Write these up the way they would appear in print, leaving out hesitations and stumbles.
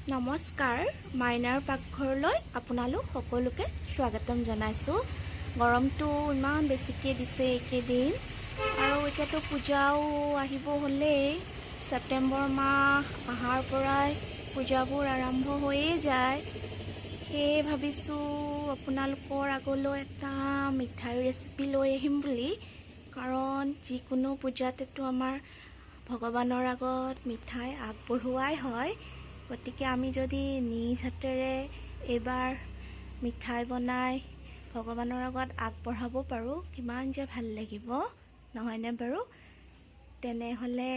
নমস্কাৰ, মাইনাৰ পাকঘৰলৈ আপোনালোক সকলোকে স্বাগতম জনাইছোঁ। গৰমটো ইমান বেছিকৈ দিছে এইকেইদিন, আৰু এতিয়াতো পূজাও আহিব হ'লেই। ছেপ্টেম্বৰ মাহ অহাৰ পৰাই পূজাবোৰ আৰম্ভ হৈয়ে যায়। সেয়ে ভাবিছোঁ আপোনালোকৰ আগলৈ এটা মিঠাই ৰেচিপি লৈ আহিম বুলি, কাৰণ যিকোনো পূজাতেতো আমাৰ ভগৱানৰ আগত মিঠাই আগবঢ়োৱাই হয়। গতিকে আমি যদি নিজ হাতেৰে এইবাৰ মিঠাই বনাই ভগৱানৰ আগত আগবঢ়াব পাৰোঁ, কিমান যে ভাল লাগিব, নহয়নে বাৰু? তেনেহ'লে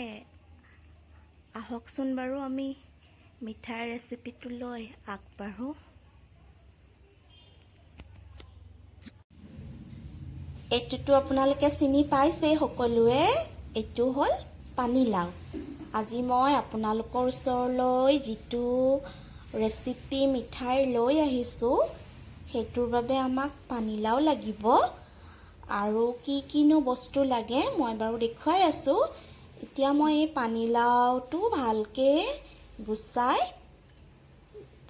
আহকচোন বাৰু আমি মিঠাই ৰেচিপিটো লৈ আগবাঢ়োঁ। এইটোতো আপোনালোকে চিনি পাইছেই সকলোৱে, এইটো হ'ল পানীলাও। আজি মই আপোনালোকৰ ওচৰলৈ যিটো ৰেচিপি মিঠাই লৈ আহিছোঁ, সেইটোৰ বাবে আমাক পানীলাও লাগিব। আৰু কিনো বস্তু লাগে মই বাৰু দেখুৱাই আছোঁ। এতিয়া মই এই পানীলাওটো ভালকৈ গুচাই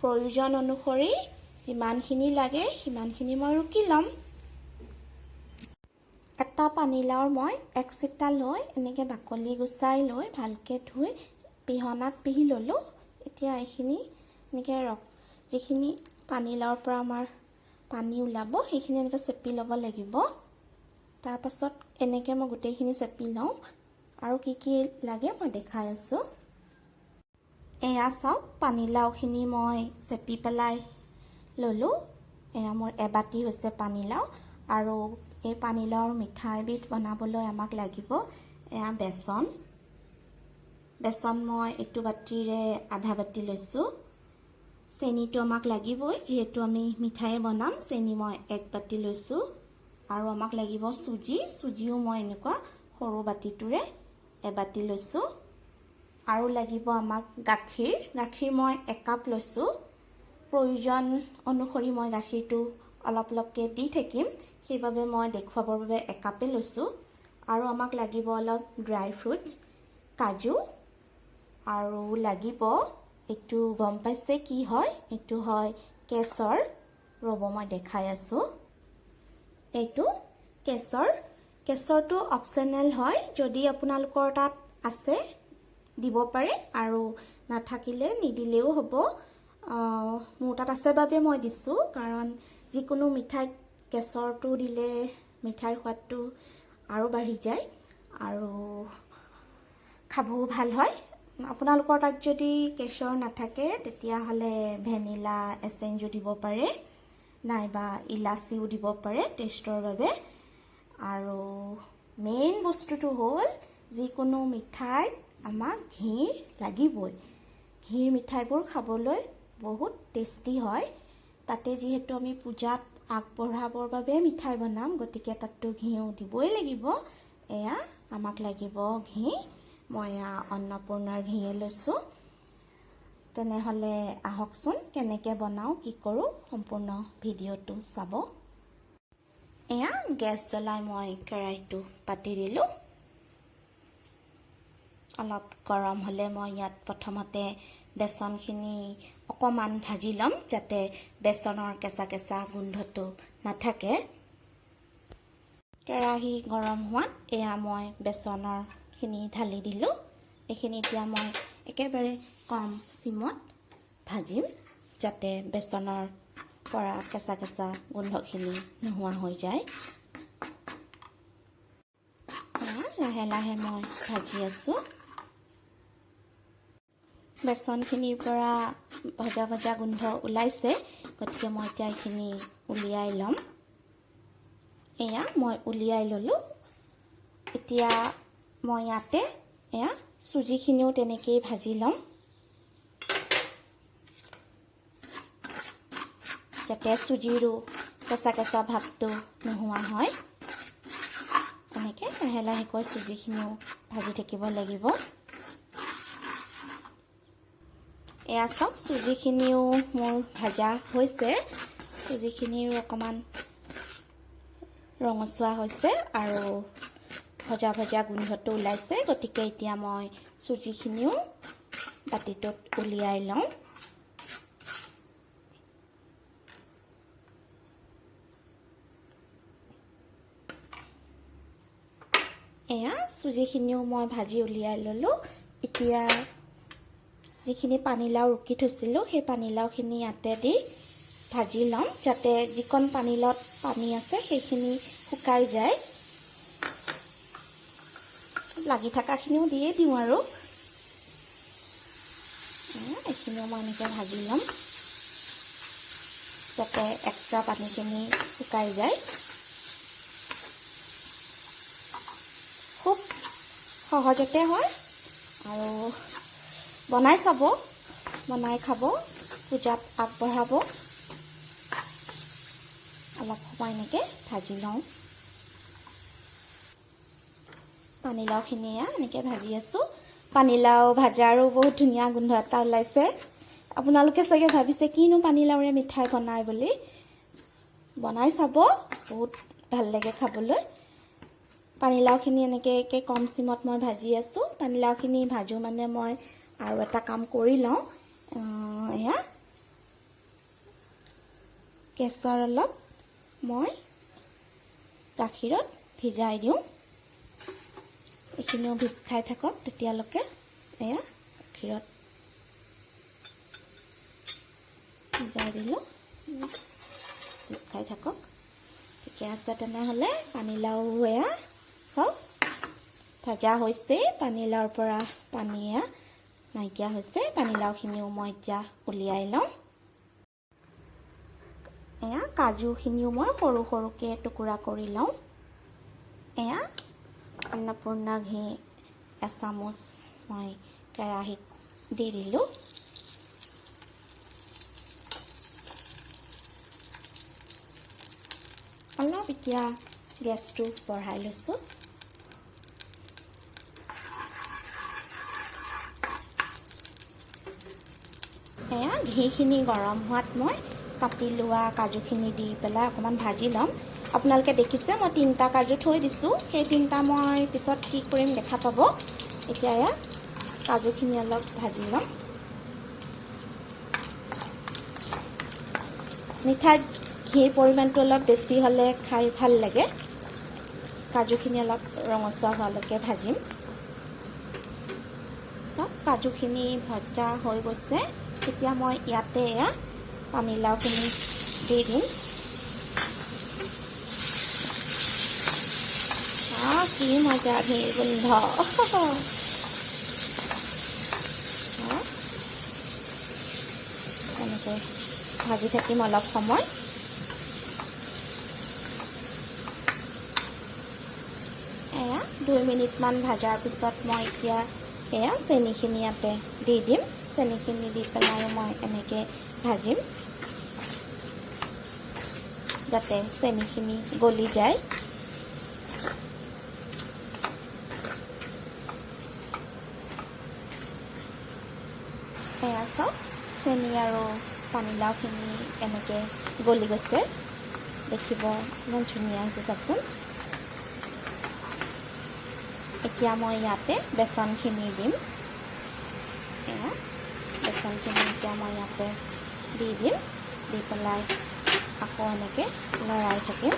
প্ৰয়োজন অনুসৰি যিমানখিনি লাগে সিমানখিনি মই ৰুকি ল'ম। এটা পানীলাওৰ মই 1 চিটা লৈ এনেকৈ বাকলি গুচাই লৈ ভালকৈ ধুই পিহনাত পিহি ল'লোঁ। এতিয়া এইখিনি এনেকৈ যিখিনি পানীলাওৰ পৰা আমাৰ পানী ওলাব সেইখিনি এনেকৈ চেপি ল'ব লাগিব। তাৰপাছত এনেকৈ মই গোটেইখিনি চেপি লওঁ, আৰু কি লাগে মই দেখাই আছোঁ। এয়া চাওক, পানীলাওখিনি মই চেপি পেলাই ল'লোঁ। এয়া মোৰ এবাটি হৈছে পানীলাও। আৰু এই পানীলাওৰ মিঠাইবিধ বনাবলৈ আমাক লাগিব এয়া বেচন। মই এইটো বাতিৰে আধা বাতি লৈছোঁ। চেনিটো আমাক লাগিবই, যিহেতু আমি মিঠাই বনাম। চেনি মই 1 বাতি লৈছোঁ। আৰু আমাক লাগিব চুজিও মই এনেকুৱা সৰু বাতিটোৰে এবাতি লৈছোঁ। আৰু লাগিব আমাক গাখীৰ মই 1 কাপ লৈছোঁ। প্ৰয়োজন অনুসৰি মই গাখীৰটো অলপকৈ দি থাকিম, সেইবাবে মই দেখুৱাবৰ বাবে 1 কাপে লৈছোঁ। আৰু আমাক লাগিব অলপ ড্ৰাই ফ্ৰুটছ, কাজু, আৰু লাগিব এইটো গম পাইছে কি হয়, এইটো হয় কেশৰ। ৰ'ব মই দেখাই আছোঁ। এইটো কেশৰটো অপশ্যনেল হয়, যদি আপোনালোকৰ তাত আছে দিব পাৰে, আৰু নাথাকিলে নিদিলেও হ'ব। মোৰ তাত আছে বাবে মই দিছোঁ, কাৰণ যিকোনো মিঠাইত কেশৰটো দিলে মিঠাইৰ সোৱাদটো আৰু বাঢ়ি যায় আৰু খাবও ভাল হয়। আপোনালোকৰ তাত যদি কেশৰ নাথাকে তেতিয়াহ'লে ভেনিলা এচেঞ্জো দিব পাৰে, নাইবা ইলাচিও দিব পাৰে টেষ্টৰ বাবে। আৰু মেইন বস্তুটো হ'ল, যিকোনো মিঠাইত আমাক ঘি লাগিবই। ঘিৰ মিঠাইবোৰ খাবলৈ বহুত টেষ্টি হয়। তাতে যিহেতু আমি পূজাত আগবঢ়াবৰ বাবে মিঠাই বনাম, গতিকে তাততো ঘিউ দিবই লাগিব। এয়া আমাক লাগিব ঘি। মই এয়া অন্নপূৰ্ণাৰ ঘিয়ে লৈছোঁ। তেনেহ'লে আহকচোন কেনেকৈ বনাওঁ, কি কৰোঁ, সম্পূৰ্ণ ভিডিঅ'টো চাব। এয়া গেছ জ্বলাই মই কেৰাহীটো পাতি দিলোঁ। অলপ গৰম হ'লে মই ইয়াত প্ৰথমতে বেচনখিনি অকণমান ভাজি ল'ম, যাতে বেচনৰ কেঁচা গোন্ধটো নাথাকে। কেৰাহী গৰম হোৱাত এয়া মই বেচনৰখিনি ঢালি দিলোঁ। এইখিনি এতিয়া মই একেবাৰে কম চিমত ভাজিম, যাতে বেচনৰ পৰা কেঁচা গোন্ধখিনি নোহোৱা হৈ যায়। লাহে লাহে মই ভাজি আছোঁ। বেচনখিনিৰ পৰা ভজা গোন্ধ ওলাইছে, গতিকে মই এতিয়া এইখিনি উলিয়াই ল'ম। এয়া মই উলিয়াই ল'লোঁ। এতিয়া মই ইয়াতে এয়া চুজিখিনিও তেনেকেই ভাজি ল'ম, যাতে চুজিৰো কেঁচা ভাৱটো নোহোৱা হয়। এনেকৈ লাহে লাহেকৈ চুজিখিনিও ভাজি থাকিব লাগিব। এয়া চাওক, চুজিখিনিও মোৰ ভাজা হৈছে। চুজিখিনিও অকণমান ৰঙচুৱা হৈছে আৰু ভজা গোন্ধটো ওলাইছে। গতিকে এতিয়া মই চুজিখিনিও বাতিটোত উলিয়াই লওঁ। এয়া চুজিখিনিও মই ভাজি উলিয়াই ল'লোঁ। এতিয়া যিখিনি পানীলাও ৰুকি থৈছিলোঁ সেই পানীলাওখিনি ইয়াতে দি ভাজি ল'ম, যাতে যিকণ পানীলাওত পানী আছে সেইখিনি শুকাই যায়। লাগি থকাখিনিও দিয়ে দিওঁ আৰু এইখিনিও মই এনেকৈ ভাজি ল'ম, যাতে এক্সট্ৰা পানীখিনি শুকাই যায়। খুব সহজতে হয় আৰু বনাই চাব, বনাই খাব, পূজাত আগবঢ়াব। অলপ সময় এনেকৈ ভাজি লওঁ। পানীলাওখিনি এনেকৈ ভাজি আছোঁ। পানীলাও ভাজাৰো বহুত ধুনীয়া গোন্ধ এটা ওলাইছে। আপোনালোকে চাগে ভাবিছে কিনো পানীলাওৰে মিঠাই বনাই বুলি। বনাই চাব, বহুত ভাল লাগে খাবলৈ। পানীলাওখিনি এনেকৈ কম চিমত মই ভাজি আছোঁ। পানীলাওখিনি ভাজোঁ মানে মই আৰু এটা কাম কৰি লওঁ। এয়া কেশৰ অলপ মই গাখীৰত ভিজাই দিওঁ। এইখিনিও ভিজ খাই থাকক তেতিয়ালৈকে। এয়া গাখীৰত ভিজাই দিলোঁ, ভিজ খাই থাকক। ঠিকে আছে তেনেহ'লে। পানীলাও এয়া চাওক ভাজা হৈছে, পানীলাওৰ পৰা পানী নাইকিয়া হৈছে। পানীলাওখিনিও মই এতিয়া উলিয়াই লওঁ। এয়া কাজুখিনিও মই সৰু সৰুকৈ টুকুৰা কৰি লওঁ। এয়া অন্নপূৰ্ণা ঘি এচামুচ মই কেৰাহীত দি দিলোঁ। অলপ এতিয়া গেছটো বঢ়াই লৈছোঁ। এয়া ঘিখিনি গৰম হোৱাত মই কাটি লোৱা কাজুখিনি দি পেলাই অকণমান ভাজি ল'ম। আপোনালোকে দেখিছে মই 3টা কাজু থৈ দিছোঁ, সেই 3টা মই পিছত কি কৰিম দেখা পাব। এতিয়া এয়া কাজুখিনি অলপ ভাজি ল'ম। মিঠাইত ঘিৰ পৰিমাণটো অলপ বেছি হ'লে খাই ভাল লাগে। কাজুখিনি অলপ ৰঙচুৱা হোৱালৈকে ভাজিম। চব কাজুখিনি ভজা হৈ গৈছে। এতিয়া মই ইয়াতে এয়া পানীলাওখিনি দি দিম। কি মজা ঘিৰ গোন্ধ। এনেকৈ ভাজি থাকিম অলপ সময়। এয়া 2 মিনিটমান ভাজাৰ পিছত মই এতিয়া এয়া চেনিখিনি ইয়াতে দি দিম। চেনিখিনি দি পেলাই মই এনেকৈ ভাজিম, যাতে চেনিখিনি গলি যায়। এয়া চাওক চেনি আৰু পানীলাওখিনি এনেকৈ গলি গৈছে। দেখিব ইমান ধুনীয়া হৈছে চাওকচোন। এতিয়া মই ইয়াতে বেচনখিনি দিম। এয়া বেচনখিনি এতিয়া মই ইয়াতে দি দিম। দি পেলাই আকৌ এনেকৈ লৰাই থাকিম।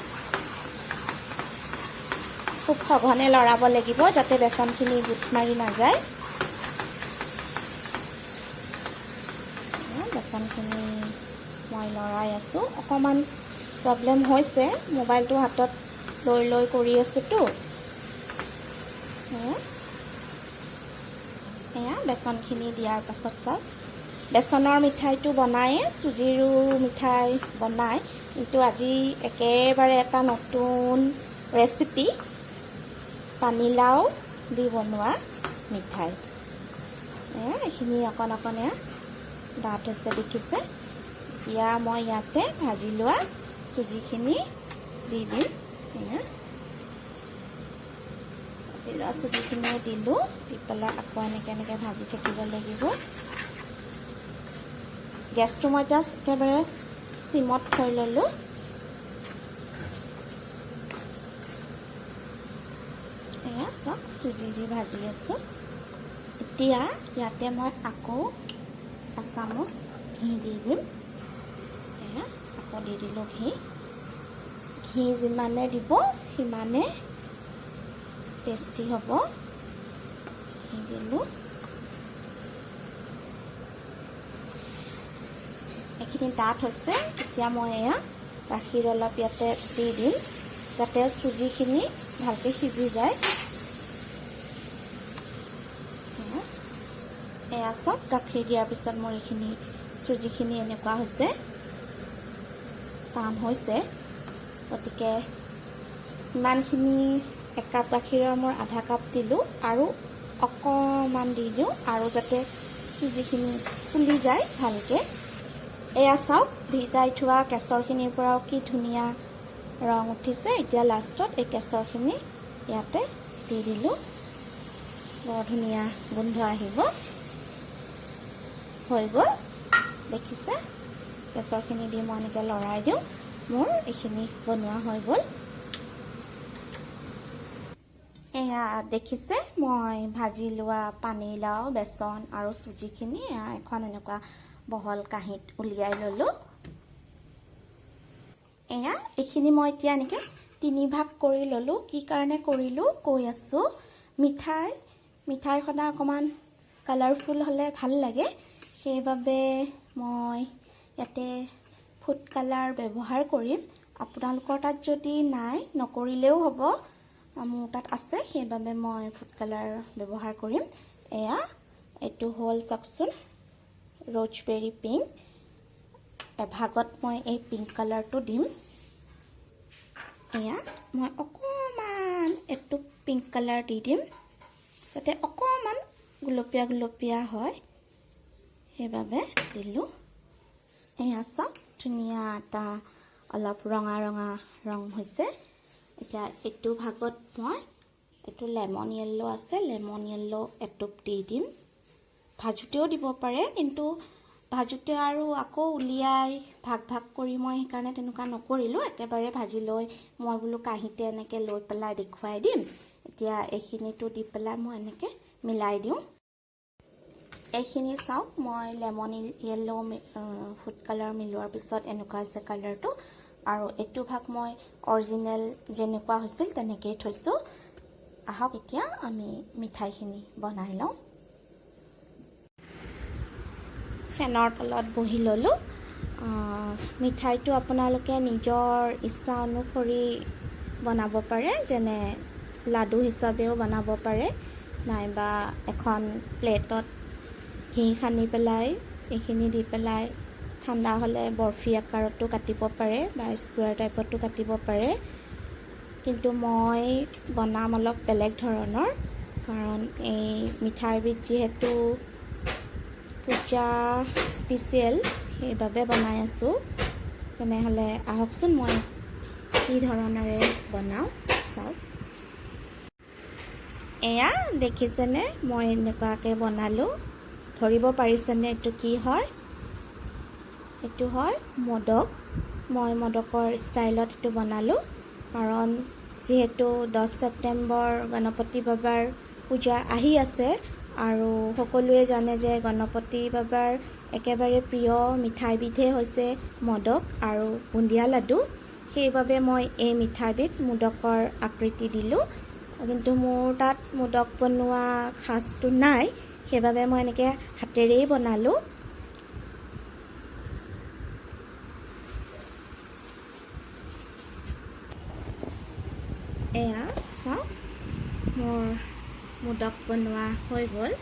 খুব সঘনে লৰাব লাগিব, যাতে বেচনখিনি গোট মাৰি নাযায়। বেচনখিনি মই লৰাই আছোঁ। অকণমান প্ৰব্লেম হৈছে, মোবাইলটো হাতত লৈ লৈ কৰি আছোঁতো। এয়া বেচনখিনি দিয়াৰ পাছত চাওক, বেচনৰ মিঠাইটো বনায়ে চুজিৰো মিঠাই বনায়, কিন্তু আজি একেবাৰে এটা নতুন ৰেচিপি, পানীলাও দি বনোৱা মিঠাই। এইখিনি অকণ অকণ ডাঠ হৈছে দেখিছে। এতিয়া মই ইয়াতে ভাজি লোৱা চুজিখিনি দি দিম। ভাজি লোৱা চুজিখিনিও দিলোঁ। দি পেলাই আকৌ এনেকৈ ভাজি থাকিব লাগিব। গেছটো মই জাষ্ট একেবাৰে চিমত থৈ ল'লোঁ। এয়া চাওক চুজি দি ভাজি আছোঁ। এতিয়া ইয়াতে মই আকৌ এচামুচ ঘি দি দিম। এয়া আকৌ দি দিলোঁ ঘি। ঘি যিমানে দিব সিমানে টেষ্টি হ'ব। দিলোঁ। এইখিনি ডাঠ হৈছে। এতিয়া মই এয়া গাখীৰ অলপ ইয়াতে দি দিম যাতে চুজিখিনি ভালকৈ সিজি যায়। এয়া চাওক, গাখীৰ দিয়াৰ পিছত মোৰ এইখিনি চুজিখিনি এনেকুৱা হৈছে, টান হৈছে। গতিকে ইমানখিনি একাপ গাখীৰৰ মই আধা কাপ দিলোঁ আৰু অকণমান দি দিওঁ আৰু যাতে চুজিখিনি ফুলি যায় ভালকৈ। এয়া চাওক, ভিজাই থোৱা কেশৰখিনিৰ পৰাও কি ধুনীয়া ৰং উঠিছে। এতিয়া লাষ্টত এই কেশৰখিনি ইয়াতে দি দিলোঁ। বৰ ধুনীয়া গোন্ধ আহিব। হৈ গ'ল, দেখিছে? কেশৰখিনি দি মই এনেকৈ লৰাই দিওঁ। মোৰ এইখিনি বনোৱা হৈ গ'ল। এয়া দেখিছে, মই ভাজি লোৱা পানীলাও, বেচন আৰু চুজিখিনি এখন এনেকুৱা বহল কাঁহীত উলিয়াই ল'লোঁ। এয়া এইখিনি মই এতিয়া এনেকৈ 3 ভাগ কৰি ল'লোঁ। কি কাৰণে কৰিলোঁ কৈ আছোঁ। মিঠাই সদায় অকণমান কালাৰফুল হ'লে ভাল লাগে। সেইবাবে মই ইয়াতে ফুড কালাৰ ব্যৱহাৰ কৰিম। আপোনালোকৰ তাত যদি নাই, নকৰিলেও হ'ব। মোৰ তাত আছে, সেইবাবে মই ফুড কালাৰ ব্যৱহাৰ কৰিম। এয়া এইটো হ'ল চাওকচোন, ৰোজবেৰী পিংক। এভাগত মই এই পিংক কালাৰটো দিম। এয়া মই অকণমান এইটো পিংক কালাৰ দি দিম যাতে অকণমান গুলপীয়া গুলপীয়া হয়, সেইবাবে দিলোঁ। এয়া চাওক, ধুনীয়া এটা অলপ ৰঙা ৰঙা ৰং হৈছে। এতিয়া এইটো ভাগত মই এইটো লেমন য়েল্লো আছে, লেমন য়েল্লো এটোপ দি দিম। ভাজোতেও দিব পাৰে, কিন্তু ভাজোতে আৰু আকৌ উলিয়াই ভাগ ভাগ কৰি মই সেইকাৰণে তেনেকুৱা নকৰিলোঁ। একেবাৰে ভাজি লৈ মই বোলো কাঁহীতে এনেকৈ লৈ পেলাই দেখুৱাই দিম। এতিয়া এইখিনিতো দি পেলাই মই এনেকৈ মিলাই দিওঁ। এইখিনি চাওক, মই লেমন য়েল্লো ফুড কালাৰ মিলোৱাৰ পিছত এনেকুৱা হৈছে কালাৰটো। আৰু এইটো ভাগ মই অৰিজিনেল যেনেকুৱা হৈছিল তেনেকৈয়ে থৈছোঁ। আহক এতিয়া আমি মিঠাইখিনি বনাই লওঁ। ফেনৰ তলত বহি ল'লোঁ। মিঠাইটো আপোনালোকে নিজৰ ইচ্ছা অনুসৰি বনাব পাৰে, যেনে লাডু হিচাপেও বনাব পাৰে, নাইবা এখন প্লেটত ঘি সানি পেলাই এইখিনি দি পেলাই ঠাণ্ডা হ'লে বৰফি আকাৰতো কাটিব পাৰে বা স্কুৱাৰ টাইপতো কাটিব পাৰে। কিন্তু মই বনাম অলপ বেলেগ ধৰণৰ, কাৰণ এই মিঠাইবিধ যিহেতু পূজা স্পেচিয়েল, সেইবাবে বনাই আছোঁ। তেনেহ'লে আহকচোন মই কি ধৰণেৰে বনাওঁ চাওক। এয়া দেখিছেনে, মই এনেকুৱাকৈ বনালোঁ। ধৰিব পাৰিছেনে এইটো কি হয়? এইটো হয় মোদক। মই মোদকৰ ষ্টাইলত এইটো বনালোঁ, কাৰণ যিহেতু 10 ছেপ্টেম্বৰ গণপতি বাবাৰ পূজা আহি আছে আৰু সকলোৱে জানে যে গণপতি বাবাৰ একেবাৰে প্ৰিয় মিঠাইবিধেই হৈছে মোদক আৰু বুন্দিয়া লাডু। সেইবাবে মই এই মিঠাইবিধ মোদকৰ আকৃতি দিলোঁ। কিন্তু মোৰ তাত মোদক বনোৱা সাজটো নাই, সেইবাবে মই এনেকৈ হাতেৰেই বনালোঁ। এয়া চাওক, মোৰ মোদক বনোৱা হৈ গ'ল।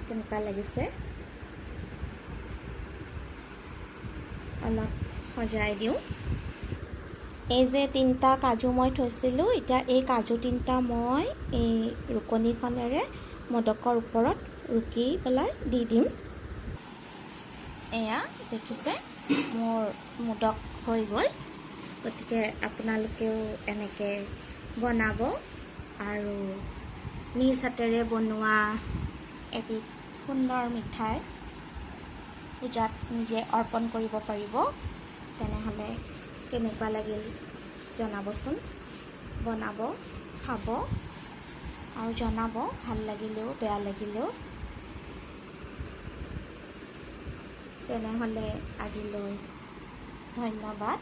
কেনেকুৱা লাগিছে? অলপ সজাই দিওঁ। এই যে 3টা কাজু মই থৈছিলোঁ, এতিয়া এই কাজু 3টা মই এই ৰুকনিখনেৰে মোদকৰ ওপৰত ৰুকি পেলাই দি দিম। এয়া দেখিছে, মোৰ মোদক হৈ গ'ল। গতিকে আপোনালোকেও এনেকৈ বনাব আৰু নিজ হাতেৰে বনোৱা এবিধ সুন্দৰ মিঠাই পূজাত নিজে অৰ্পণ কৰিব পাৰিব। তেনেহ'লে কেনেকুৱা লাগিল জনাবচোন। বনাব, খাব আৰু জনাব, ভাল লাগিলেও বেয়া লাগিলেও। তেনেহ'লে আজিলৈ ধন্যবাদ।